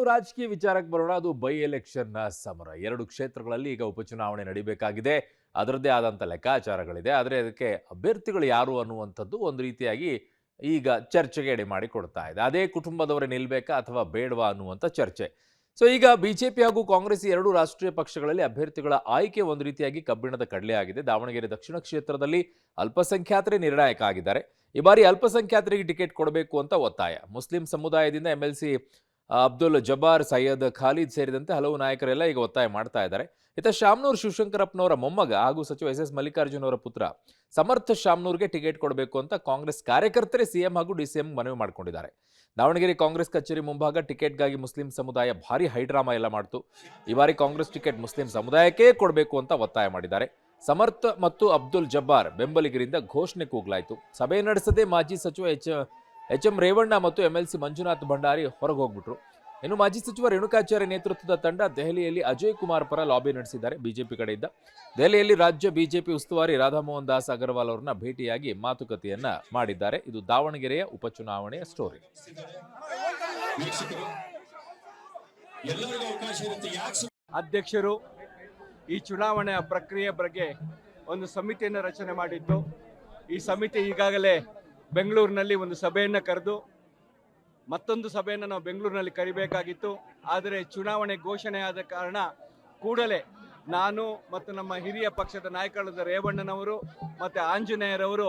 ರಾಜಕೀಯ ವಿಚಾರಕ್ಕೆ ಬರೋಣ. ಅದು ಬೈ ಎಲೆಕ್ಷನ್ನ ಸಮರ. 2 ಕ್ಷೇತ್ರಗಳಲ್ಲಿ ಈಗ ಉಪಚುನಾವಣೆ ನಡೀಬೇಕಾಗಿದೆ. ಅದರದ್ದೇ ಆದಂಥ ಲೆಕ್ಕಾಚಾರಗಳಿದೆ. ಆದರೆ ಅದಕ್ಕೆ ಅಭ್ಯರ್ಥಿಗಳು ಯಾರು ಅನ್ನುವಂಥದ್ದು ಒಂದು ರೀತಿಯಾಗಿ ಈಗ ಚರ್ಚೆಗೆ ಎಡೆ ಮಾಡಿ ಕೊಡ್ತಾ ಇದೆ. ಅದೇ ಕುಟುಂಬದವರೇ ನಿಲ್ಬೇಕಾ ಅಥವಾ ಬೇಡವಾ ಅನ್ನುವಂಥ ಚರ್ಚೆ. ಸೊ ಈಗ ಬಿಜೆಪಿ ಹಾಗೂ ಕಾಂಗ್ರೆಸ್ ಎರಡೂ ರಾಷ್ಟ್ರೀಯ ಪಕ್ಷಗಳಲ್ಲಿ ಅಭ್ಯರ್ಥಿಗಳ ಆಯ್ಕೆ ಒಂದು ರೀತಿಯಾಗಿ ಕಬ್ಬಿಣದ ಕಡಲೆ ಆಗಿದೆ. ದಾವಣಗೆರೆ ದಕ್ಷಿಣ ಕ್ಷೇತ್ರದಲ್ಲಿ ಅಲ್ಪಸಂಖ್ಯಾತರೇ ನಿರ್ಣಾಯಕ ಆಗಿದ್ದಾರೆ. ಈ ಬಾರಿ ಅಲ್ಪಸಂಖ್ಯಾತರಿಗೆ ಟಿಕೆಟ್ ಕೊಡಬೇಕು ಅಂತ ಒತ್ತಾಯ. ಮುಸ್ಲಿಂ ಸಮುದಾಯದಿಂದ ಎಂಎಲ್ಸಿ ಅಬ್ದುಲ್ ಜಬ್ಬಾರ್, ಸೈಯದ್ ಖಾಲಿದ್ ಸೇರಿದಂತೆ ಹಲವು ನಾಯಕರೆಲ್ಲ ಈಗ ಒತ್ತಾಯ ಮಾಡ್ತಾ ಇದ್ದಾರೆ. ಇತ್ತ ಶಾಮನೂರು ಶಿವಶಂಕರಪ್ಪನವರ ಮೊಮ್ಮಗ ಹಾಗೂ ಸಚಿವ ಎಸ್ ಮಲ್ಲಿಕಾರ್ಜುನ್ ಅವರ ಪುತ್ರ ಸಮರ್ಥ ಶಾಮನೂರ್ಗೆ ಟಿಕೆಟ್ ಕೊಡಬೇಕು ಅಂತ ಕಾಂಗ್ರೆಸ್ ಕಾರ್ಯಕರ್ತರೇ ಸಿಎಂ ಹಾಗೂ ಡಿಸಿಎಂ ಮನವಿ ಮಾಡಿಕೊಂಡಿದ್ದಾರೆ. ದಾವಣಗೆರೆ ಕಾಂಗ್ರೆಸ್ ಕಚೇರಿ ಮುಂಭಾಗ ಟಿಕೆಟ್ಗಾಗಿ ಮುಸ್ಲಿಂ ಸಮುದಾಯ ಭಾರಿ ಹೈಡ್ರಾಮಾ ಎಲ್ಲ ಮಾಡ್ತು. ಈ ಬಾರಿ ಕಾಂಗ್ರೆಸ್ ಟಿಕೆಟ್ ಮುಸ್ಲಿಂ ಸಮುದಾಯಕ್ಕೇ ಕೊಡಬೇಕು ಅಂತ ಒತ್ತಾಯ ಮಾಡಿದ್ದಾರೆ. ಸಮರ್ಥ ಮತ್ತು ಅಬ್ದುಲ್ ಜಬ್ಬಾರ್ ಬೆಂಬಲಿಗರಿಂದ ಘೋಷಣೆ ಕೂಗಲಾಯಿತು. ಸಭೆ ನಡೆಸದೆ ಮಾಜಿ ಸಚಿವ ಎಚ್ ಎಂ ರೇವಣ್ಣ ಮತ್ತು ಎಂಎಲ್ಸಿ ಮಂಜುನಾಥ್ ಭಂಡಾರಿ ಹೊರಗೆ ಹೋಗ್ಬಿಟ್ರು. ಇನ್ನು ಮಾಜಿ ಸಚಿವ ರೇಣುಕಾಚಾರ್ಯ ನೇತೃತ್ವದ ತಂಡ ದೆಹಲಿಯಲ್ಲಿ ಅಜಯ್ ಕುಮಾರ್ ಪರ ಲಾಬಿ ನಡೆಸಿದ್ದಾರೆ. ಬಿಜೆಪಿ ಕಡೆಯಿಂದ ದೆಹಲಿಯಲ್ಲಿ ರಾಜ್ಯ ಬಿಜೆಪಿ ಉಸ್ತುವಾರಿ ರಾಧಾಮೋಹನ್ ದಾಸ್ ಅಗರ್ವಾಲ್ ಅವರನ್ನ ಭೇಟಿಯಾಗಿ ಮಾತುಕತೆಯನ್ನ ಮಾಡಿದ್ದಾರೆ. ಇದು ದಾವಣಗೆರೆಯ ಉಪಚುನಾವಣೆಯ ಸ್ಟೋರಿ. ಅಧ್ಯಕ್ಷರು ಈ ಚುನಾವಣೆಯ ಪ್ರಕ್ರಿಯೆ ಬಗ್ಗೆ ಒಂದು ಸಮಿತಿಯನ್ನು ರಚನೆ ಮಾಡಿದ್ದು, ಈ ಸಮಿತಿ ಈಗಾಗಲೇ ಬೆಂಗಳೂರಿನಲ್ಲಿ ಒಂದು ಸಭೆಯನ್ನು ಕರೆದು ಮತ್ತೊಂದು ಸಭೆಯನ್ನು ನಾವು ಬೆಂಗಳೂರಿನಲ್ಲಿ ಕರಿಬೇಕಾಗಿತ್ತು. ಆದರೆ ಚುನಾವಣೆ ಘೋಷಣೆ ಆದ ಕಾರಣ ಕೂಡಲೇ ನಾನು ಮತ್ತು ನಮ್ಮ ಹಿರಿಯ ಪಕ್ಷದ ನಾಯಕರಾದ ರೇವಣ್ಣನವರು ಮತ್ತು ಆಂಜನೇಯರವರು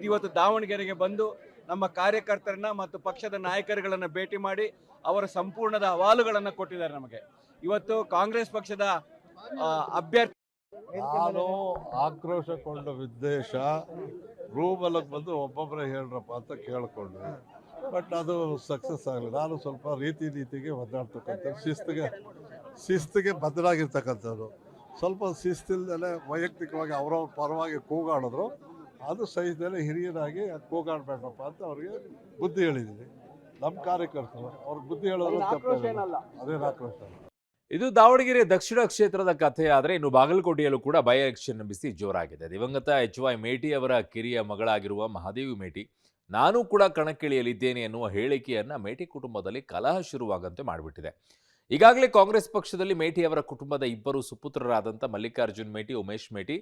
ಇವತ್ತು ದಾವಣಗೆರೆಗೆ ಬಂದು ನಮ್ಮ ಕಾರ್ಯಕರ್ತರನ್ನ ಮತ್ತು ಪಕ್ಷದ ನಾಯಕರುಗಳನ್ನು ಭೇಟಿ ಮಾಡಿ ಅವರ ಸಂಪೂರ್ಣದ ಅಹವಾಲುಗಳನ್ನು ಕೊಟ್ಟಿದ್ದಾರೆ. ನಮಗೆ ಇವತ್ತು ಕಾಂಗ್ರೆಸ್ ಪಕ್ಷದ ಅಭ್ಯರ್ಥಿ ನಾನು ಆಕ್ರೋಶಗೊಂಡ ಉದ್ದೇಶ ರೂಮಲ್ಲಿಗೆ ಬಂದು ಒಬ್ಬೊಬ್ಬರೇ ಹೇಳ್ರಪ್ಪ ಅಂತ ಕೇಳಿಕೊಂಡ್ವಿ. ಬಟ್ ಅದು ಸಕ್ಸಸ್ ಆಗಲಿ. ನಾನು ಸ್ವಲ್ಪ ನೀತಿಗೆ ಒದ್ದಾಡ್ತಕ್ಕಂಥ ಶಿಸ್ತಿಗೆ ಬದ್ಧರಾಗಿರ್ತಕ್ಕಂಥದ್ದು. ಸ್ವಲ್ಪ ಶಿಸ್ತಿಲ್ದೇ ವೈಯಕ್ತಿಕವಾಗಿ ಅವರವ್ರ ಪರವಾಗಿ ಕೂಗಾಡಿದ್ರು. ಅದು ಸಹಿತಲೇ ಹಿರಿಯರಾಗಿ ಕೂಗಾಡಬೇಡಪ್ಪ ಅಂತ ಅವ್ರಿಗೆ ಬುದ್ಧಿ ಹೇಳಿದ್ದೀನಿ. ನಮ್ಮ ಕಾರ್ಯಕರ್ತರು ಅವ್ರಿಗೆ ಬುದ್ಧಿ ಹೇಳೋದು ಅದೇನು ಆಕ್ರೋಶ ಅಲ್ಲ. ಇದು ದಾವಣಗೆರೆ ದಕ್ಷಿಣ ಕ್ಷೇತ್ರದ ಕಥೆ. ಆದರೆ ಇನ್ನು ಬಾಗಲಕೋಟೆಯಲ್ಲೂ ಕೂಡ ಬೈ ಎಲೆಕ್ಷನ್ ಬಿಸಿ ಜೋರಾಗಿದೆ. ದಿವಂಗತ ಎಚ್.ವೈ. ಮೇಟಿ ಅವರ ಕಿರಿಯ ಮಗಳಾಗಿರುವ ಮಹಾದೇವಿ ಮೇಟಿ ನಾನು ಕೂಡ ಕಣಕ್ಕಿಳಿಯಲಿದ್ದೇನೆ ಎನ್ನುವ ಹೇಳಿಕೆಯನ್ನ ಮೇಟಿ ಕುಟುಂಬದಲ್ಲಿ ಕಲಹ ಶುರುವಾಗಂತೆ ಮಾಡಿಬಿಟ್ಟಿದೆ. ಈಗಾಗಲೇ ಕಾಂಗ್ರೆಸ್ ಪಕ್ಷದಲ್ಲಿ ಮೇಟಿ ಅವರ ಕುಟುಂಬದ ಇಬ್ಬರು ಸುಪುತ್ರರಾದಂಥ ಮಲ್ಲಿಕಾರ್ಜುನ್ ಮೇಟಿ, ಉಮೇಶ್ ಮೇಟಿ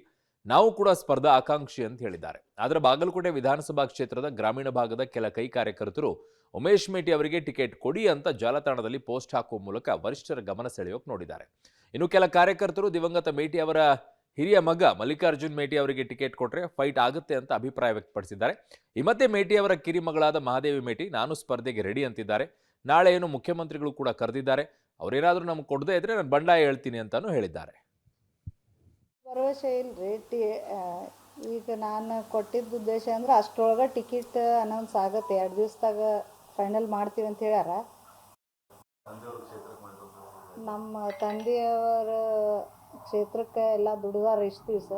ನಾವು ಕೂಡ ಸ್ಪರ್ಧಾ ಆಕಾಂಕ್ಷಿ ಅಂತ ಹೇಳಿದ್ದಾರೆ. ಆದರೆ ಬಾಗಲಕೋಟೆ ವಿಧಾನಸಭಾ ಕ್ಷೇತ್ರದ ಗ್ರಾಮೀಣ ಭಾಗದ ಕೆಲ ಕೈ ಕಾರ್ಯಕರ್ತರು ಉಮೇಶ್ ಮೇಟಿ ಅವರಿಗೆ ಟಿಕೆಟ್ ಕೊಡಿ ಅಂತ ಜಾಲತಾಣದಲ್ಲಿ ಪೋಸ್ಟ್ ಹಾಕುವ ಮೂಲಕ ವರಿಷ್ಠರ ಗಮನ ಸೆಳೆಯೋಕೆ ನೋಡಿದ್ದಾರೆ. ಇನ್ನು ಕೆಲ ಕಾರ್ಯಕರ್ತರು ದಿವಂಗತ ಮೇಟಿ ಅವರ ಹಿರಿಯ ಮಗ ಮಲ್ಲಿಕಾರ್ಜುನ್ ಮೇಟಿ ಅವರಿಗೆ ಟಿಕೆಟ್ ಕೊಟ್ಟರೆ ಫೈಟ್ ಆಗುತ್ತೆ ಅಂತ ಅಭಿಪ್ರಾಯ ವ್ಯಕ್ತಪಡಿಸಿದ್ದಾರೆ. ಈ ಮಧ್ಯೆ ಮೇಟಿ ಅವರ ಕಿರಿ ಮಗಳಾದ ಮಹಾದೇವಿ ಮೇಟಿ ನಾನು ಸ್ಪರ್ಧೆಗೆ ರೆಡಿ ಅಂತಿದ್ದಾರೆ. ನಾಳೆ ಏನು ಮುಖ್ಯಮಂತ್ರಿಗಳು ಕೂಡ ಕರೆದಿದ್ದಾರೆ. ಅವರೇನಾದರೂ ನಮ್ಗೆ ಕೊಡದೇ ಇದ್ರೆ ನಾನು ಬಂಡಾಯ ಹೇಳ್ತೀನಿ ಅಂತಾನೂ ಹೇಳಿದ್ದಾರೆ. ಭರವಸೆ ಇಲ್ರಿ. ಈಗ ನಾನು ಕೊಟ್ಟಿದ್ದ ಉದ್ದೇಶ ಅಂದ್ರೆ ಅಷ್ಟರೊಳಗೆ ಟಿಕೆಟ್ ಅನೌನ್ಸ್ ಆಗುತ್ತೆ. 2 ದಿವಸದಾಗ ಫೈನಲ್ ಮಾಡ್ತೀವಿ ಅಂತ ಹೇಳ್ಯಾರ. ನಮ್ಮ ತಂದೆಯವರ ಕ್ಷೇತ್ರಕ್ಕೆ ಎಲ್ಲ ದುಡಿದಾರ ಇಷ್ಟು ದಿವಸ.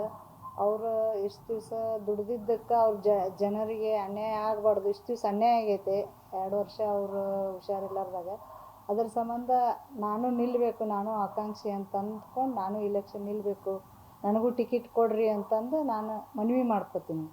ಅವರು ಇಷ್ಟು ದಿವಸ ದುಡ್ದಿದ್ದಕ್ಕೆ ಅವ್ರ ಜನರಿಗೆ ಅನ್ಯಾಯ ಆಗಬಾರ್ದು. ಇಷ್ಟು ದಿವಸ ಅನ್ಯಾಯ ಆಗೈತೆ 2 ವರ್ಷ ಅವರು ಹುಷಾರಿಲ್ಲಾರ್ದಾಗ. ಅದ್ರ ಸಂಬಂಧ ನಾನು ನಿಲ್ಲಬೇಕು, ನಾನು ಆಕಾಂಕ್ಷಿ ಅಂತ ಅಂದ್ಕೊಂಡು ನಾನು ಇಲೆಕ್ಷನ್ ನಿಲ್ಲಬೇಕು, ನನಗೂ ಟಿಕೆಟ್ ಕೊಡ್ರಿ ಅಂತಂದು ನಾನು ಮನವಿ ಮಾಡ್ಕೊತೀನಿ.